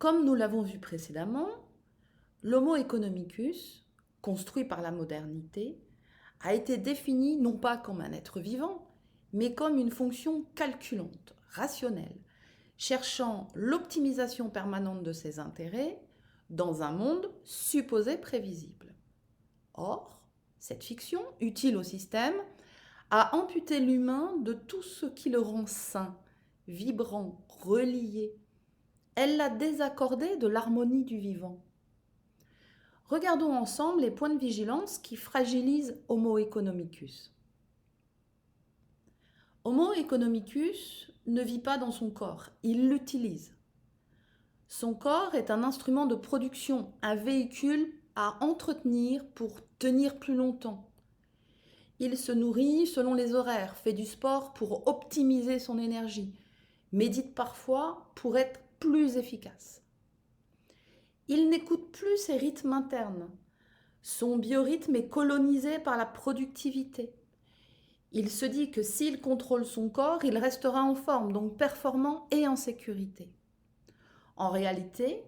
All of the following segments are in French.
Comme nous l'avons vu précédemment, l'Homo economicus, construit par la modernité, a été défini non pas comme un être vivant, mais comme une fonction calculante, rationnelle, cherchant l'optimisation permanente de ses intérêts dans un monde supposé prévisible. Or, cette fiction, utile au système, a amputé l'humain de tout ce qui le rend sain, vibrant, relié. Elle l'a désaccordé de l'harmonie du vivant. Regardons ensemble les points de vigilance qui fragilisent Homo economicus. Homo economicus ne vit pas dans son corps, il l'utilise. Son corps est un instrument de production, un véhicule à entretenir pour tenir plus longtemps. Il se nourrit selon les horaires, fait du sport pour optimiser son énergie, médite parfois pour être plus efficace. Il n'écoute plus ses rythmes internes. Son biorhythme est colonisé par la productivité. Il se dit que s'il contrôle son corps, il restera en forme, donc performant et en sécurité. En réalité,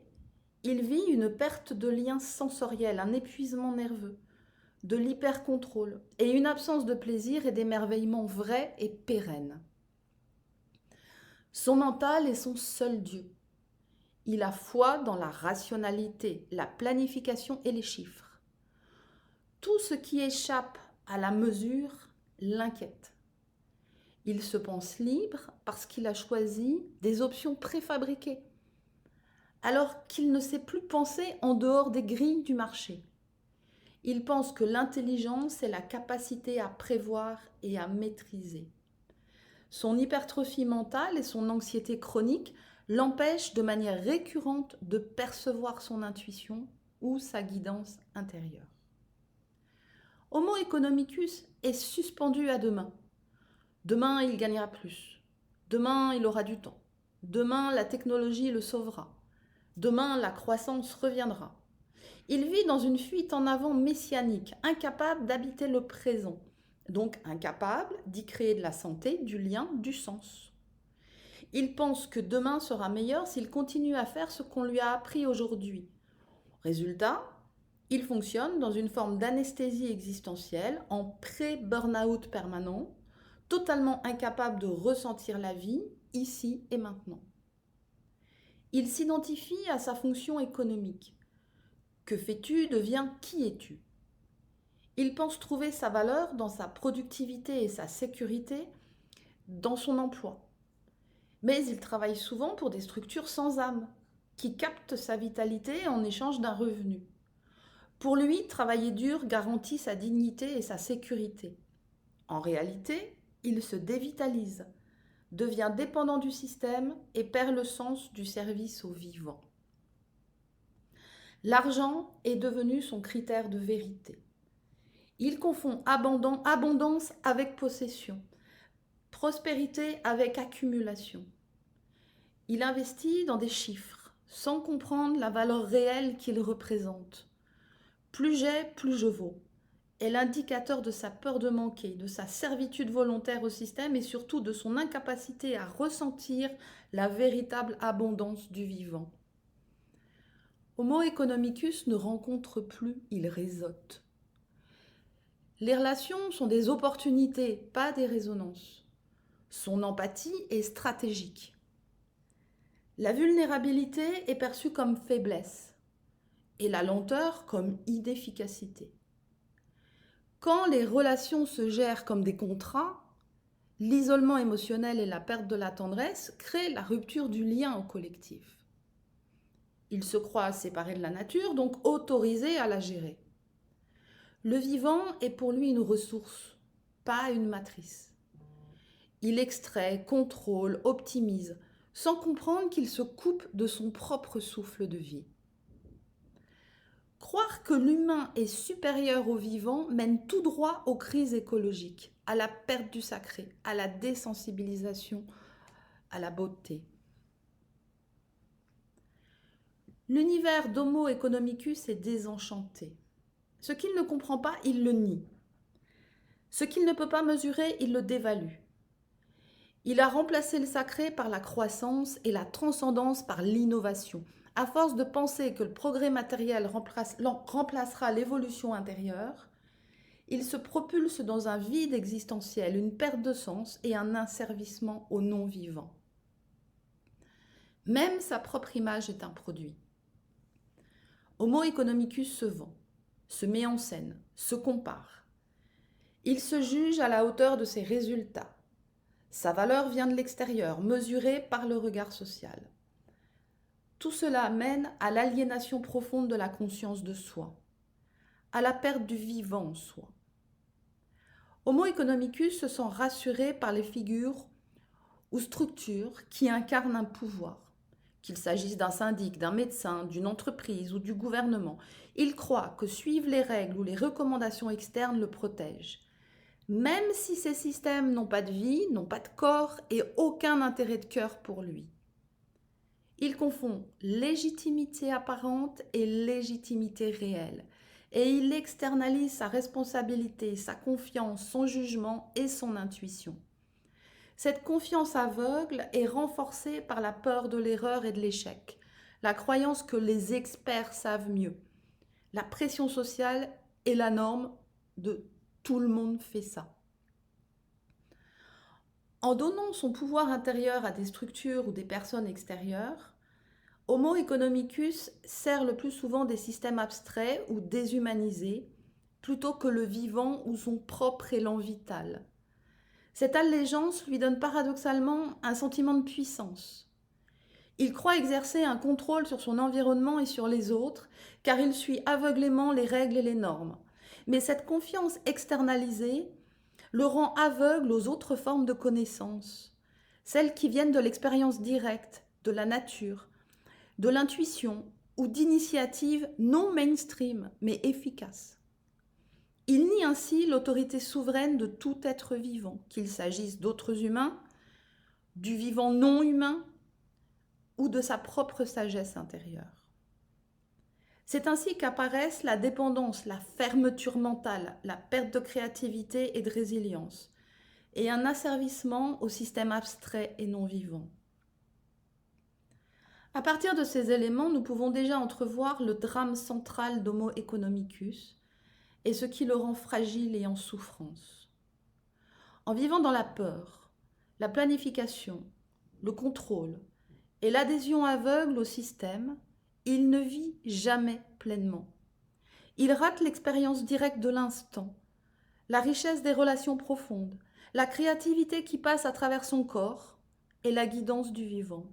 il vit une perte de lien sensoriel, un épuisement nerveux, de l'hypercontrôle et une absence de plaisir et d'émerveillement vrai et pérenne. Son mental est son seul Dieu. Il a foi dans la rationalité, la planification et les chiffres. Tout ce qui échappe à la mesure l'inquiète. Il se pense libre parce qu'il a choisi des options préfabriquées, alors qu'il ne sait plus penser en dehors des grilles du marché. Il pense que l'intelligence est la capacité à prévoir et à maîtriser. Son hypertrophie mentale et son anxiété chronique l'empêchent de manière récurrente de percevoir son intuition ou sa guidance intérieure. Homo economicus est suspendu à demain. Demain, il gagnera plus. Demain, il aura du temps. Demain, la technologie le sauvera. Demain, la croissance reviendra. Il vit dans une fuite en avant messianique, incapable d'habiter le présent, donc incapable d'y créer de la santé, du lien, du sens. Il pense que demain sera meilleur s'il continue à faire ce qu'on lui a appris aujourd'hui. Résultat, il fonctionne dans une forme d'anesthésie existentielle, en pré-burnout permanent, totalement incapable de ressentir la vie, ici et maintenant. Il s'identifie à sa fonction économique. Que fais-tu devient qui es-tu. Il pense trouver sa valeur dans sa productivité et sa sécurité, dans son emploi. Mais il travaille souvent pour des structures sans âme, qui captent sa vitalité en échange d'un revenu. Pour lui, travailler dur garantit sa dignité et sa sécurité. En réalité, il se dévitalise, devient dépendant du système et perd le sens du service au vivant. L'argent est devenu son critère de vérité. Il confond abondance avec possession, prospérité avec accumulation. Il investit dans des chiffres, sans comprendre la valeur réelle qu'ils représentent. Plus j'ai, plus je vaux, est l'indicateur de sa peur de manquer, de sa servitude volontaire au système et surtout de son incapacité à ressentir la véritable abondance du vivant. Homo economicus ne rencontre plus, il réseaute. Les relations sont des opportunités, pas des résonances. Son empathie est stratégique. La vulnérabilité est perçue comme faiblesse et la lenteur comme inefficacité. Quand les relations se gèrent comme des contrats, l'isolement émotionnel et la perte de la tendresse créent la rupture du lien au collectif. Il se croit séparé de la nature, donc autorisé à la gérer. Le vivant est pour lui une ressource, pas une matrice. Il extrait, contrôle, optimise, sans comprendre qu'il se coupe de son propre souffle de vie. Croire que l'humain est supérieur au vivant mène tout droit aux crises écologiques, à la perte du sacré, à la désensibilisation, à la beauté. L'univers d'Homo economicus est désenchanté. Ce qu'il ne comprend pas, il le nie. Ce qu'il ne peut pas mesurer, il le dévalue. Il a remplacé le sacré par la croissance et la transcendance par l'innovation, À force de penser que le progrès matériel remplacera l'évolution intérieure, il se propulse dans un vide existentiel, une perte de sens et un asservissement au non-vivant. Même sa propre image est un produit. Homo economicus se vend, se met en scène, se compare. Il se juge à la hauteur de ses résultats. Sa valeur vient de l'extérieur, mesurée par le regard social. Tout cela mène à l'aliénation profonde de la conscience de soi, à la perte du vivant en soi. Homo economicus se sent rassuré par les figures ou structures qui incarnent un pouvoir, qu'il s'agisse d'un syndic, d'un médecin, d'une entreprise ou du gouvernement. Il croit que suivre les règles ou les recommandations externes le protègent, même si ces systèmes n'ont pas de vie, n'ont pas de corps et aucun intérêt de cœur pour lui. Il confond légitimité apparente et légitimité réelle, et il externalise sa responsabilité, sa confiance, son jugement et son intuition. Cette confiance aveugle est renforcée par la peur de l'erreur et de l'échec, la croyance que les experts savent mieux. La pression sociale est la norme de tout le monde fait ça. En donnant son pouvoir intérieur à des structures ou des personnes extérieures, Homo economicus sert le plus souvent des systèmes abstraits ou déshumanisés plutôt que le vivant ou son propre élan vital. Cette allégeance lui donne paradoxalement un sentiment de puissance. Il croit exercer un contrôle sur son environnement et sur les autres, car il suit aveuglément les règles et les normes. Mais cette confiance externalisée le rend aveugle aux autres formes de connaissance, celles qui viennent de l'expérience directe, de la nature, de l'intuition ou d'initiatives non mainstream, mais efficaces. Il nie ainsi l'autorité souveraine de tout être vivant, qu'il s'agisse d'autres humains, du vivant non humain ou de sa propre sagesse intérieure. C'est ainsi qu'apparaissent la dépendance, la fermeture mentale, la perte de créativité et de résilience, et un asservissement au système abstrait et non vivant. À partir de ces éléments, nous pouvons déjà entrevoir le drame central d'Homo economicus et ce qui le rend fragile et en souffrance. En vivant dans la peur, la planification, le contrôle et l'adhésion aveugle au système, il ne vit jamais pleinement. Il rate l'expérience directe de l'instant, la richesse des relations profondes, la créativité qui passe à travers son corps et la guidance du vivant.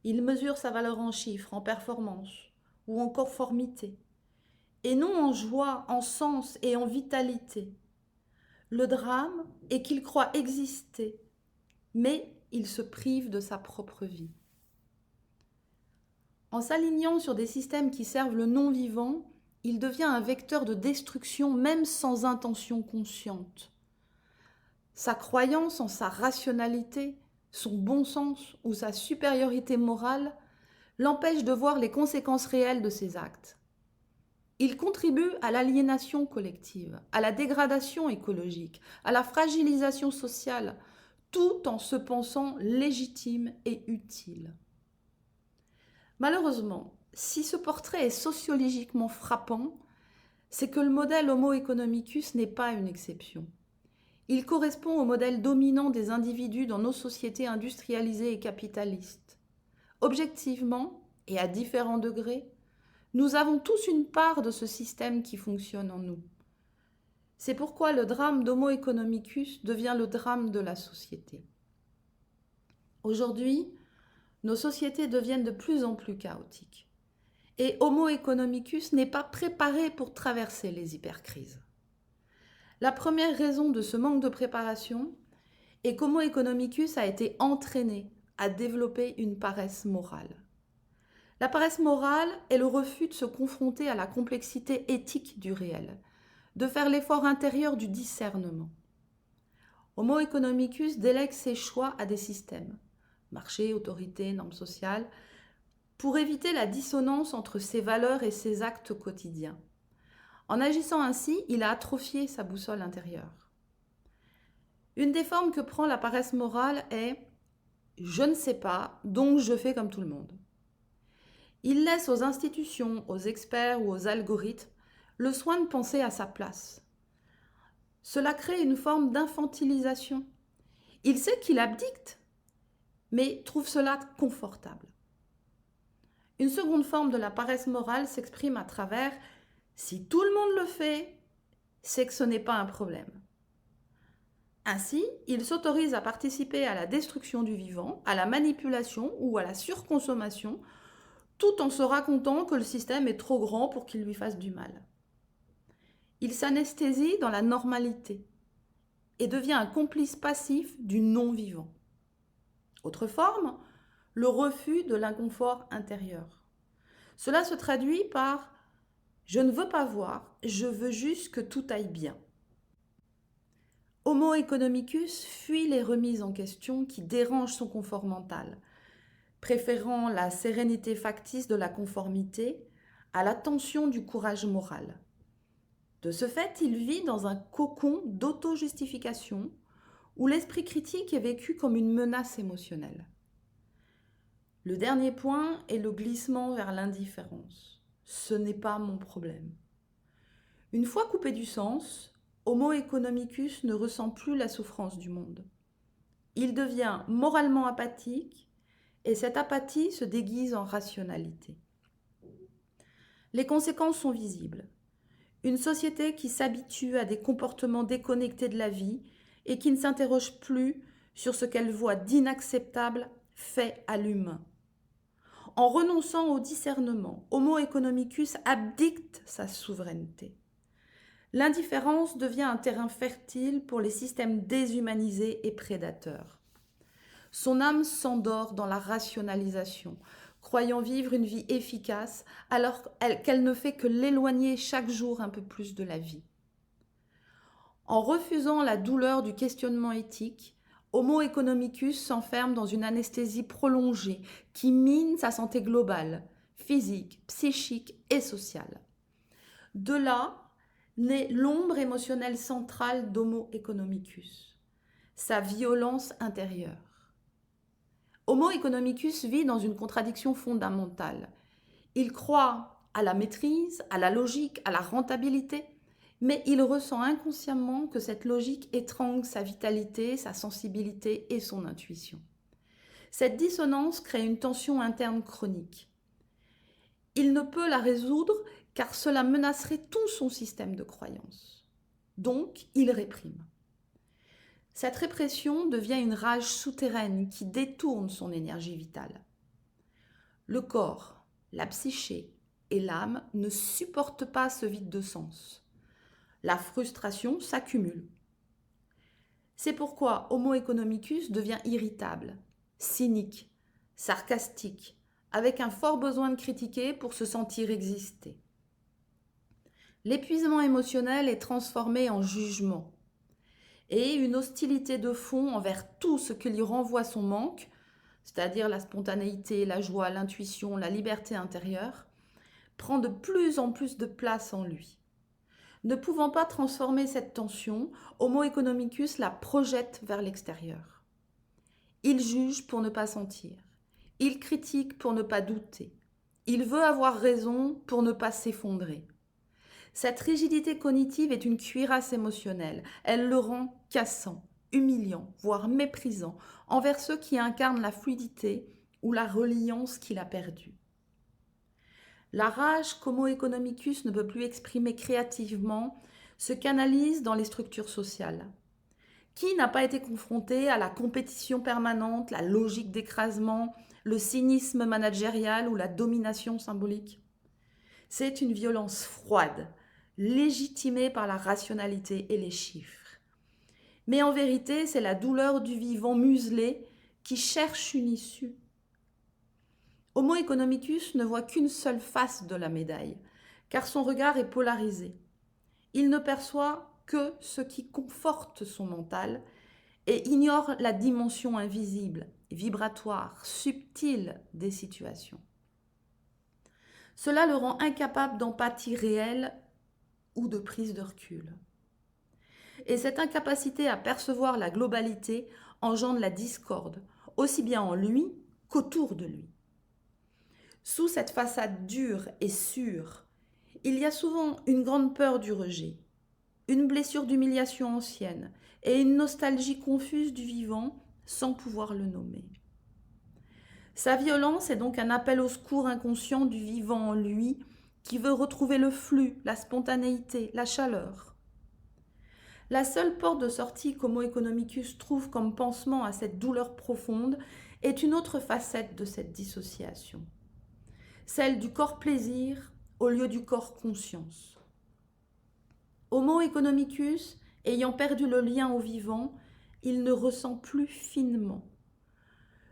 Il mesure sa valeur en chiffres, en performance ou en conformité, et non en joie, en sens et en vitalité. Le drame est qu'il croit exister, mais il se prive de sa propre vie. En s'alignant sur des systèmes qui servent le non-vivant, il devient un vecteur de destruction même sans intention consciente. Sa croyance en sa rationalité, son bon sens ou sa supériorité morale l'empêche de voir les conséquences réelles de ses actes. Il contribue à l'aliénation collective, à la dégradation écologique, à la fragilisation sociale, tout en se pensant légitime et utile. Malheureusement, si ce portrait est sociologiquement frappant, c'est que le modèle Homo economicus n'est pas une exception. Il correspond au modèle dominant des individus dans nos sociétés industrialisées et capitalistes. Objectivement, et à différents degrés, nous avons tous une part de ce système qui fonctionne en nous. C'est pourquoi le drame d'Homo economicus devient le drame de la société. Aujourd'hui, nos sociétés deviennent de plus en plus chaotiques. Et Homo economicus n'est pas préparé pour traverser les hypercrises. La première raison de ce manque de préparation est qu'Homo economicus a été entraîné à développer une paresse morale. La paresse morale est le refus de se confronter à la complexité éthique du réel, de faire l'effort intérieur du discernement. Homo economicus délègue ses choix à des systèmes, marché, autorité, normes sociales, pour éviter la dissonance entre ses valeurs et ses actes quotidiens. En agissant ainsi, il a atrophié sa boussole intérieure. Une des formes que prend la paresse morale est « je ne sais pas, donc je fais comme tout le monde ». Il laisse aux institutions, aux experts ou aux algorithmes le soin de penser à sa place. Cela crée une forme d'infantilisation. Il sait qu'il abdicte, mais trouve cela confortable. Une seconde forme de la paresse morale s'exprime à travers « si tout le monde le fait, c'est que ce n'est pas un problème ». Ainsi, il s'autorise à participer à la destruction du vivant, à la manipulation ou à la surconsommation, tout en se racontant que le système est trop grand pour qu'il lui fasse du mal. Il s'anesthésie dans la normalité et devient un complice passif du non-vivant. Autre forme, le refus de l'inconfort intérieur. Cela se traduit par « je ne veux pas voir, je veux juste que tout aille bien ». Homo economicus fuit les remises en question qui dérangent son confort mental, préférant la sérénité factice de la conformité à la tension du courage moral. De ce fait, il vit dans un cocon d'auto-justification où l'esprit critique est vécu comme une menace émotionnelle. Le dernier point est le glissement vers l'indifférence. Ce n'est pas mon problème. Une fois coupé du sens, Homo economicus ne ressent plus la souffrance du monde. Il devient moralement apathique et cette apathie se déguise en rationalité. Les conséquences sont visibles. Une société qui s'habitue à des comportements déconnectés de la vie et qui ne s'interroge plus sur ce qu'elle voit d'inacceptable fait à l'humain. En renonçant au discernement, Homo economicus abdicte sa souveraineté. L'indifférence devient un terrain fertile pour les systèmes déshumanisés et prédateurs. Son âme s'endort dans la rationalisation, croyant vivre une vie efficace alors qu'elle ne fait que l'éloigner chaque jour un peu plus de la vie. En refusant la douleur du questionnement éthique, Homo economicus s'enferme dans une anesthésie prolongée qui mine sa santé globale, physique, psychique et sociale. De là naît l'ombre émotionnelle centrale d'Homo economicus, sa violence intérieure. Homo economicus vit dans une contradiction fondamentale. Il croit à la maîtrise, à la logique, à la rentabilité, mais il ressent inconsciemment que cette logique étrangle sa vitalité, sa sensibilité et son intuition. Cette dissonance crée une tension interne chronique. Il ne peut la résoudre car cela menacerait tout son système de croyances. Donc, il réprime. Cette répression devient une rage souterraine qui détourne son énergie vitale. Le corps, la psyché et l'âme ne supportent pas ce vide de sens. La frustration s'accumule. C'est pourquoi Homo economicus devient irritable, cynique, sarcastique, avec un fort besoin de critiquer pour se sentir exister. L'épuisement émotionnel est transformé en jugement et une hostilité de fond envers tout ce qui lui renvoie son manque, c'est-à-dire la spontanéité, la joie, l'intuition, la liberté intérieure, prend de plus en plus de place en lui. Ne pouvant pas transformer cette tension, Homo economicus la projette vers l'extérieur. Il juge pour ne pas sentir. Il critique pour ne pas douter. Il veut avoir raison pour ne pas s'effondrer. Cette rigidité cognitive est une cuirasse émotionnelle. Elle le rend cassant, humiliant, voire méprisant envers ceux qui incarnent la fluidité ou la reliance qu'il a perdue. La rage qu'Homo economicus ne peut plus exprimer créativement se canalise dans les structures sociales. Qui n'a pas été confronté à la compétition permanente, la logique d'écrasement, le cynisme managérial ou la domination symbolique ? C'est une violence froide, légitimée par la rationalité et les chiffres. Mais en vérité, c'est la douleur du vivant muselé qui cherche une issue. Homo economicus ne voit qu'une seule face de la médaille, car son regard est polarisé. Il ne perçoit que ce qui conforte son mental et ignore la dimension invisible, vibratoire, subtile des situations. Cela le rend incapable d'empathie réelle ou de prise de recul. Et cette incapacité à percevoir la globalité engendre la discorde, aussi bien en lui qu'autour de lui. Sous cette façade dure et sûre, il y a souvent une grande peur du rejet, une blessure d'humiliation ancienne et une nostalgie confuse du vivant sans pouvoir le nommer. Sa violence est donc un appel au secours inconscient du vivant en lui qui veut retrouver le flux, la spontanéité, la chaleur. La seule porte de sortie qu'Homo economicus trouve comme pansement à cette douleur profonde est une autre facette de cette dissociation, celle du corps plaisir au lieu du corps conscience. Homo economicus, ayant perdu le lien au vivant, il ne ressent plus finement.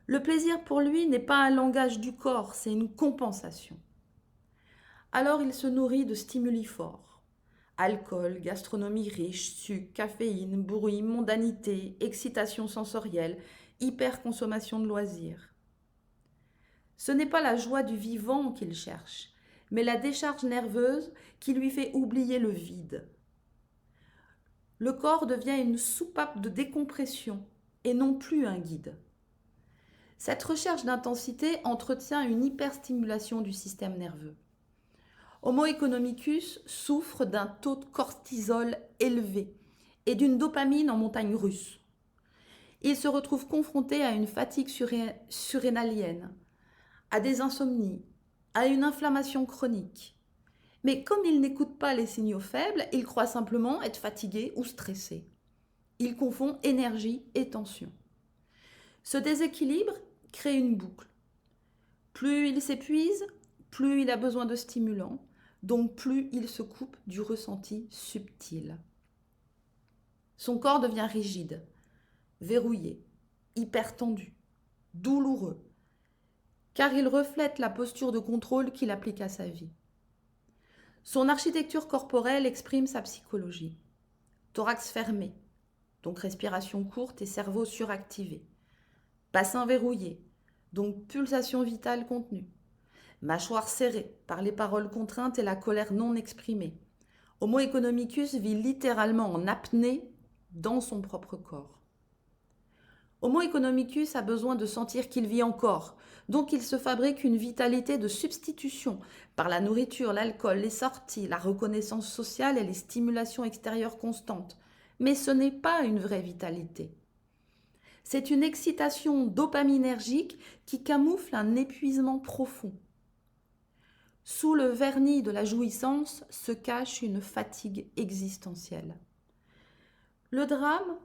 Le plaisir pour lui n'est pas un langage du corps, c'est une compensation. Alors il se nourrit de stimuli forts. Alcool, gastronomie riche, sucre, caféine, bruit, mondanité, excitation sensorielle, hyperconsommation de loisirs. Ce n'est pas la joie du vivant qu'il cherche, mais la décharge nerveuse qui lui fait oublier le vide. Le corps devient une soupape de décompression et non plus un guide. Cette recherche d'intensité entretient une hyperstimulation du système nerveux. Homo economicus souffre d'un taux de cortisol élevé et d'une dopamine en montagne russe. Il se retrouve confronté à une fatigue surrénalienne, à des insomnies, à une inflammation chronique. Mais comme il n'écoute pas les signaux faibles, il croit simplement être fatigué ou stressé. Il confond énergie et tension. Ce déséquilibre crée une boucle. Plus il s'épuise, plus il a besoin de stimulants, donc plus il se coupe du ressenti subtil. Son corps devient rigide, verrouillé, hypertendu, douloureux, car il reflète la posture de contrôle qu'il applique à sa vie. Son architecture corporelle exprime sa psychologie. Thorax fermé, donc respiration courte et cerveau suractivé. Bassin verrouillé, donc pulsation vitale contenue. Mâchoire serrée par les paroles contraintes et la colère non exprimée. Homo economicus vit littéralement en apnée dans son propre corps. Homo economicus a besoin de sentir qu'il vit encore, donc il se fabrique une vitalité de substitution par la nourriture, l'alcool, les sorties, la reconnaissance sociale et les stimulations extérieures constantes. Mais ce n'est pas une vraie vitalité. C'est une excitation dopaminergique qui camoufle un épuisement profond. Sous le vernis de la jouissance se cache une fatigue existentielle. Le drame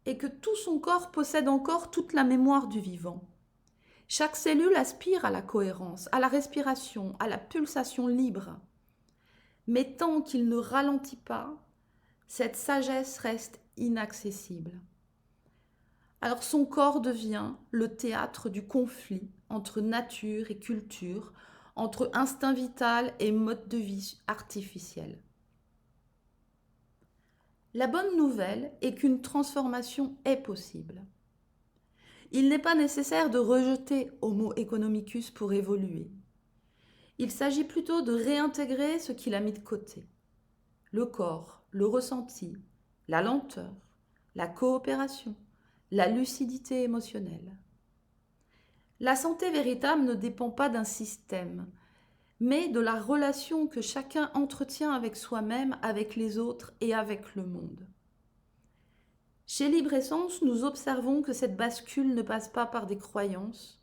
est que tout son corps possède encore toute la mémoire du vivant. Chaque cellule aspire à la cohérence, à la respiration, à la pulsation libre. Mais tant qu'il ne ralentit pas, cette sagesse reste inaccessible. Alors son corps devient le théâtre du conflit entre nature et culture, entre instinct vital et mode de vie artificiel. La bonne nouvelle est qu'une transformation est possible. Il n'est pas nécessaire de rejeter Homo economicus pour évoluer. Il s'agit plutôt de réintégrer ce qu'il a mis de côté. Le corps, le ressenti, la lenteur, la coopération, la lucidité émotionnelle. La santé véritable ne dépend pas d'un système, mais de la relation que chacun entretient avec soi-même, avec les autres et avec le monde. Chez Libre Essence, nous observons que cette bascule ne passe pas par des croyances,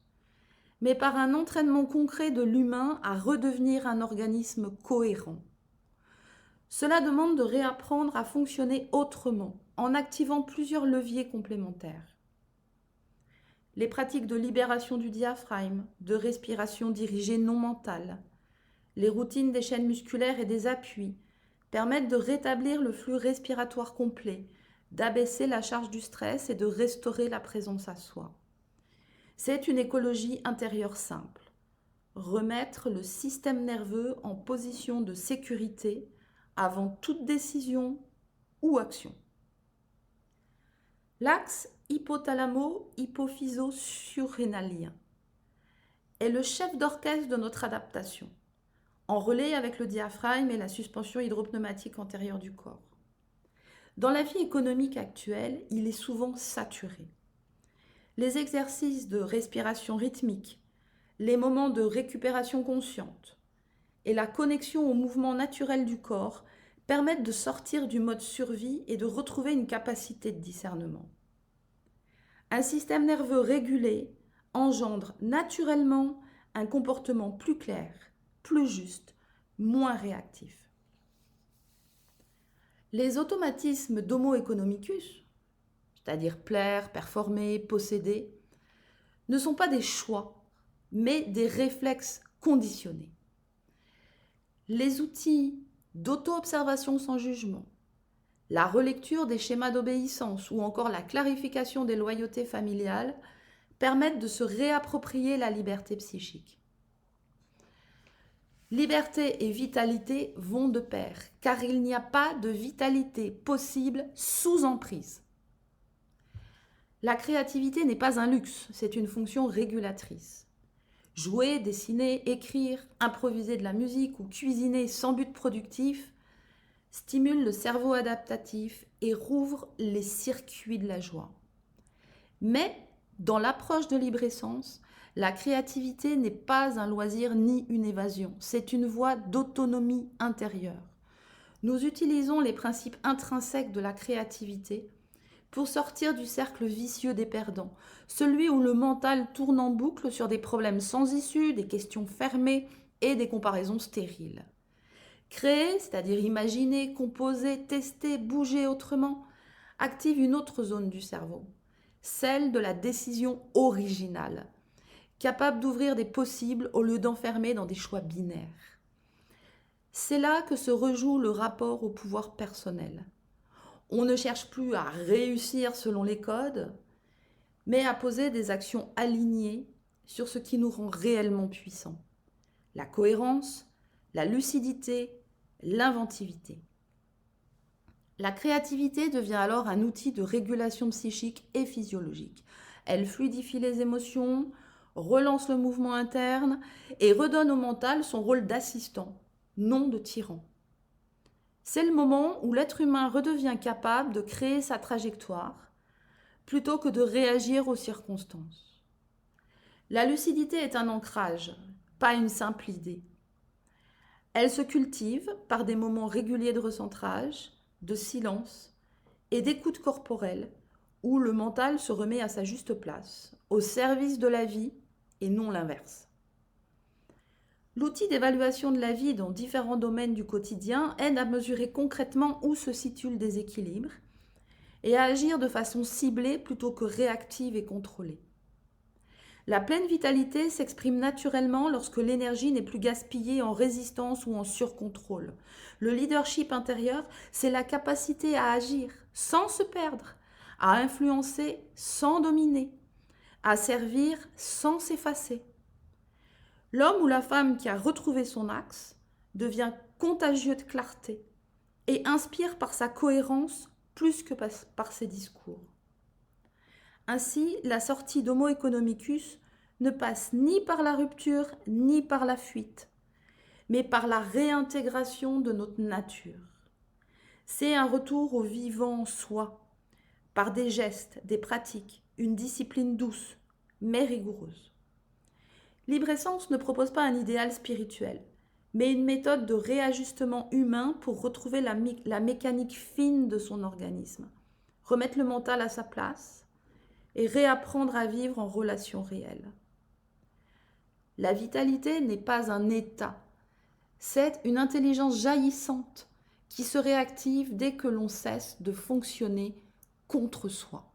mais par un entraînement concret de l'humain à redevenir un organisme cohérent. Cela demande de réapprendre à fonctionner autrement, en activant plusieurs leviers complémentaires. Les pratiques de libération du diaphragme, de respiration dirigée non mentale, les routines des chaînes musculaires et des appuis permettent de rétablir le flux respiratoire complet, d'abaisser la charge du stress et de restaurer la présence à soi. C'est une écologie intérieure simple. Remettre le système nerveux en position de sécurité avant toute décision ou action. L'axe hypothalamo-hypophyso-surrénalien est le chef d'orchestre de notre adaptation, en relais avec le diaphragme et la suspension hydropneumatique antérieure du corps. Dans la vie économique actuelle, il est souvent saturé. Les exercices de respiration rythmique, les moments de récupération consciente et la connexion au mouvement naturel du corps permettent de sortir du mode survie et de retrouver une capacité de discernement. Un système nerveux régulé engendre naturellement un comportement plus clair, plus juste, moins réactif. Les automatismes d'Homo economicus, c'est-à-dire plaire, performer, posséder, ne sont pas des choix, mais des réflexes conditionnés. Les outils d'auto-observation sans jugement, la relecture des schémas d'obéissance ou encore la clarification des loyautés familiales permettent de se réapproprier la liberté psychique. Liberté et vitalité vont de pair, car il n'y a pas de vitalité possible sous emprise. La créativité n'est pas un luxe, c'est une fonction régulatrice. Jouer, dessiner, écrire, improviser de la musique ou cuisiner sans but productif stimule le cerveau adaptatif et rouvre les circuits de la joie. Mais dans l'approche de Libre-Essence, la créativité n'est pas un loisir ni une évasion, c'est une voie d'autonomie intérieure. Nous utilisons les principes intrinsèques de la créativité pour sortir du cercle vicieux des perdants, celui où le mental tourne en boucle sur des problèmes sans issue, des questions fermées et des comparaisons stériles. Créer, c'est-à-dire imaginer, composer, tester, bouger autrement, active une autre zone du cerveau, celle de la décision originale, capable d'ouvrir des possibles au lieu d'enfermer dans des choix binaires. C'est là que se rejoue le rapport au pouvoir personnel. On ne cherche plus à réussir selon les codes, mais à poser des actions alignées sur ce qui nous rend réellement puissants. La cohérence, la lucidité, l'inventivité. La créativité devient alors un outil de régulation psychique et physiologique. Elle fluidifie les émotions, relance le mouvement interne et redonne au mental son rôle d'assistant, non de tyran. C'est le moment où l'être humain redevient capable de créer sa trajectoire plutôt que de réagir aux circonstances. La lucidité est un ancrage, pas une simple idée. Elle se cultive par des moments réguliers de recentrage, de silence et d'écoute corporelle où le mental se remet à sa juste place, au service de la vie et non l'inverse. L'outil d'évaluation de la vie dans différents domaines du quotidien aide à mesurer concrètement où se situe le déséquilibre et à agir de façon ciblée plutôt que réactive et contrôlée. La pleine vitalité s'exprime naturellement lorsque l'énergie n'est plus gaspillée en résistance ou en surcontrôle. Le leadership intérieur, c'est la capacité à agir sans se perdre, à influencer sans dominer, à servir sans s'effacer. L'homme ou la femme qui a retrouvé son axe devient contagieux de clarté et inspire par sa cohérence plus que par ses discours. Ainsi, la sortie d'Homo economicus ne passe ni par la rupture ni par la fuite, mais par la réintégration de notre nature. C'est un retour au vivant en soi, par des gestes, des pratiques, une discipline douce, mais rigoureuse. Libre-Essence ne propose pas un idéal spirituel, mais une méthode de réajustement humain pour retrouver la mécanique fine de son organisme, remettre le mental à sa place et réapprendre à vivre en relation réelle. La vitalité n'est pas un état, c'est une intelligence jaillissante qui se réactive dès que l'on cesse de fonctionner contre soi.